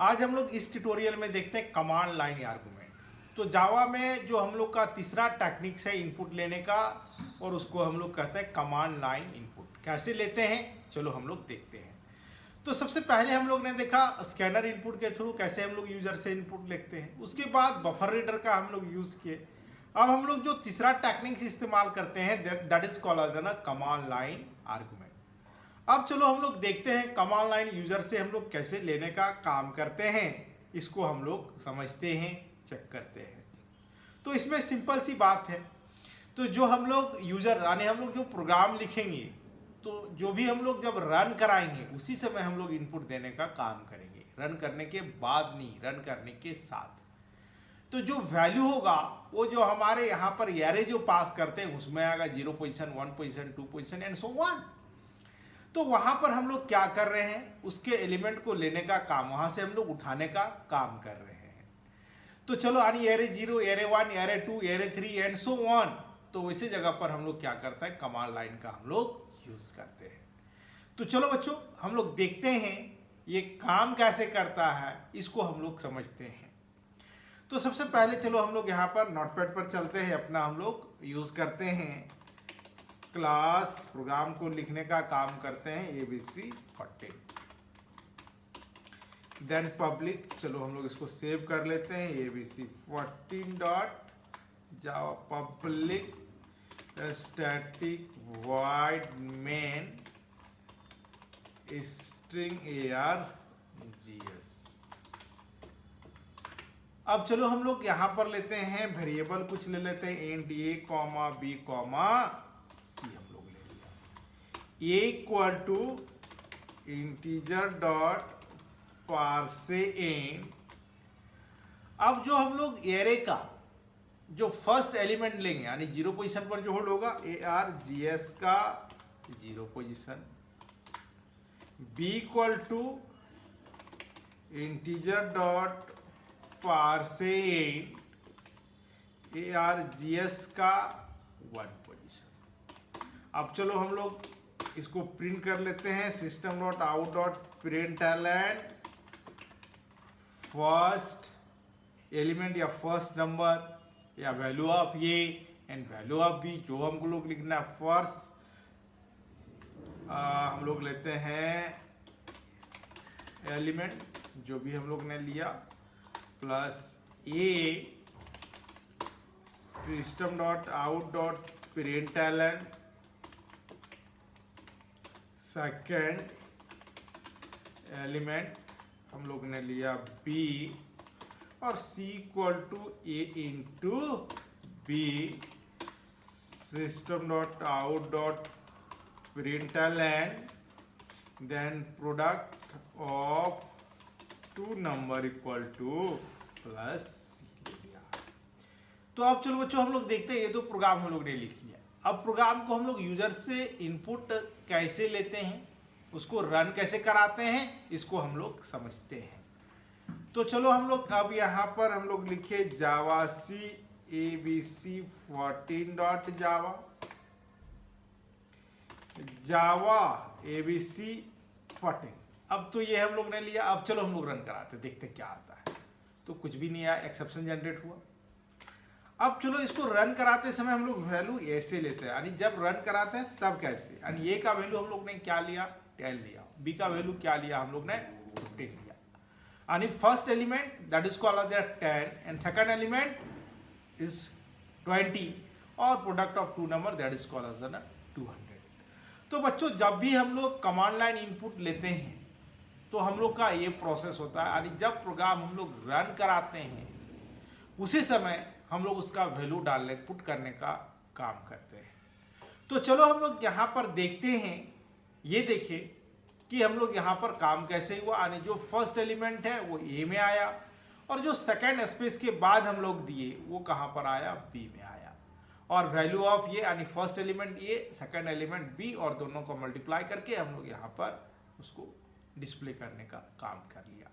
आज हम लोग इस ट्यूटोरियल में देखते हैं कमांड लाइन आर्गुमेंट। तो जावा में जो हम लोग का तीसरा टेक्निक्स है इनपुट लेने का, और उसको हम लोग कहते हैं कमांड लाइन इनपुट। कैसे लेते हैं चलो हम लोग देखते हैं। तो सबसे पहले हम लोग ने देखा स्कैनर इनपुट के थ्रू कैसे हम लोग यूजर से इनपुट लेते हैं, उसके बाद बफर रीडर का हम लोग यूज किए। अब हम लोग जो तीसरा टेक्निक्स इस्तेमाल करते हैं that is called as command line argument. अब चलो हम लोग देखते हैं कमांड लाइन यूजर से हम लोग कैसे लेने का काम करते हैं, इसको हम लोग समझते हैं, चेक करते हैं। तो इसमें सिंपल सी बात है। तो जो हम लोग यूजर यानी हम लोग जो प्रोग्राम लिखेंगे, तो जो भी हम लोग जब रन कराएंगे उसी समय हम लोग इनपुट देने का काम करेंगे, रन करने के बाद नहीं, रन करने के साथ। तो जो वैल्यू होगा वो जो हमारे यहाँ पर एरे जो पास करते हैं उसमें आएगा 0 position, 1 position, 2 position and so on. तो वहां पर हम लोग क्या कर रहे हैं, उसके एलिमेंट को लेने का काम, वहां से हम लोग उठाने का काम कर रहे हैं। तो चलो यानी array 0, array 1, array 2, array 3 and so on. तो वैसे जगह पर हम लोग क्या करते हैं, कमांड लाइन का हम लोग यूज करते हैं। तो चलो बच्चों हम लोग देखते हैं ये काम कैसे करता है, इसको हम लोग समझते हैं। तो सबसे पहले चलो हम लोग यहाँ पर नोटपैड पर चलते हैं, अपना हम लोग यूज करते हैं क्लास, प्रोग्राम को लिखने का काम करते हैं ABC14, देन पब्लिक। चलो हम लोग इसको सेव कर लेते हैं ABC14 डॉट जावा public static void main string ARGS। अब चलो हम लोग यहां पर लेते हैं वेरिएबल, कुछ ले लेते हैं इंट A, B, C हम लोग ले लिया। A equal to integer dot parse int. अब जो हम लोग एरे का जो फर्स्ट एलिमेंट लेंगे यानी 0 पोजीशन पर जो होल्ड होगा ARGS का 0 position, B equal to integer dot parse int ARGS का 1 पोजीशन। अब चलो हम लोग इसको प्रिंट कर लेते हैं system dot out dot println first element या फर्स्ट नंबर या value of a and value of b. जो हम लोग लिखना है फर्स्ट, हम लोग लेते हैं एलिमेंट जो भी हम लोग ने लिया plus A system dot out dot println second element हम लोग ने लिया B, और C equal to A into B system dot out dot println then product of 2 number equal to plus C ले लिया। तो अब चलो बच्चों हम लोग देखते हैं, ये तो प्रोग्राम हम लोग ने लिख लिया। अब प्रोग्राम को हम लोग यूजर से इनपुट कैसे लेते हैं, उसको रन कैसे कराते हैं, इसको हम लोग समझते हैं। तो चलो हम लोग अब यहाँ पर हम लोग लिखे जावा सी ABC14 डॉट जावा ABC14। अब तो ये हम लोग ने लिया। अब चलो हम लोग रन कराते, देखते क्या आता है। तो कुछ भी नहीं आया, एक्सेप्शन जनरेट हुआ। अब चलो इसको रन कराते समय हम लोग वैल्यू ऐसे लेते हैं, यानी जब रन कराते हैं तब कैसे, यानी ए का वैल्यू हम लोग ने क्या लिया, 10 लिया। बी का वैल्यू क्या लिया, हम लोग ने 15 लिया। यानी first element that is called as 10 and second element is 20 और product of 2 number that is called as 200। तो बच्चों जब भी हम लोग कमांड लाइन इनपुट लेते हैं तो हम लोग का ये प्रोसेस होता है, यानी जब प्रोग्राम हम लोग रन कराते हैं उसी समय हम लोग उसका वैल्यू डालने, पुट करने का काम करते हैं। तो चलो हम लोग यहाँ पर देखते हैं, ये देखिए कि हम लोग यहाँ पर काम कैसे हुआ। यानी जो फर्स्ट एलिमेंट है वो ए में आया, और जो सेकंड स्पेस के बाद हम लोग दिए वो कहाँ पर आया, बी में आया। और वैल्यू ऑफ ये यानी फर्स्ट एलिमेंट ए, सेकंड एलिमेंट बी, और दोनों को मल्टीप्लाई करके हम लोग यहाँ पर उसको डिस्प्ले करने का काम कर लिया।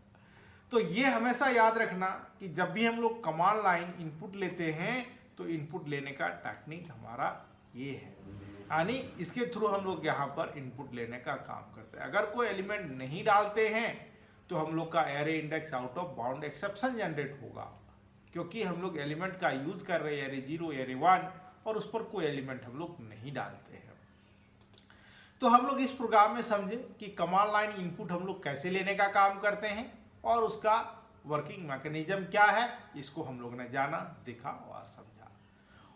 तो ये हमेशा याद रखना कि जब भी हम लोग कमांड लाइन इनपुट लेते हैं तो इनपुट लेने का टेक्निक हमारा ये है, यानी इसके थ्रू हम लोग यहाँ पर इनपुट लेने का काम करते हैं। अगर कोई एलिमेंट नहीं डालते हैं तो हम लोग का array index out of bound exception generate होगा, क्योंकि हम लोग एलिमेंट का यूज कर रहे हैं एरे 0 एरे 1 और उस पर कोई एलिमेंट हम लोग नहीं डालते हैं। तो हम लोग इस प्रोग्राम में समझे कि कमांड लाइन इनपुट हम लोग कैसे लेने का काम करते हैं और उसका वर्किंग मैकेनिज्म क्या है, इसको हम लोग ने जाना, देखा और समझा।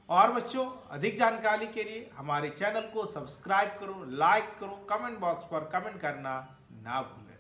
और बच्चों, अधिक जानकारी के लिए हमारे चैनल को सब्सक्राइब करो, लाइक करो, कमेंट बॉक्स पर कमेंट करना ना भूलें।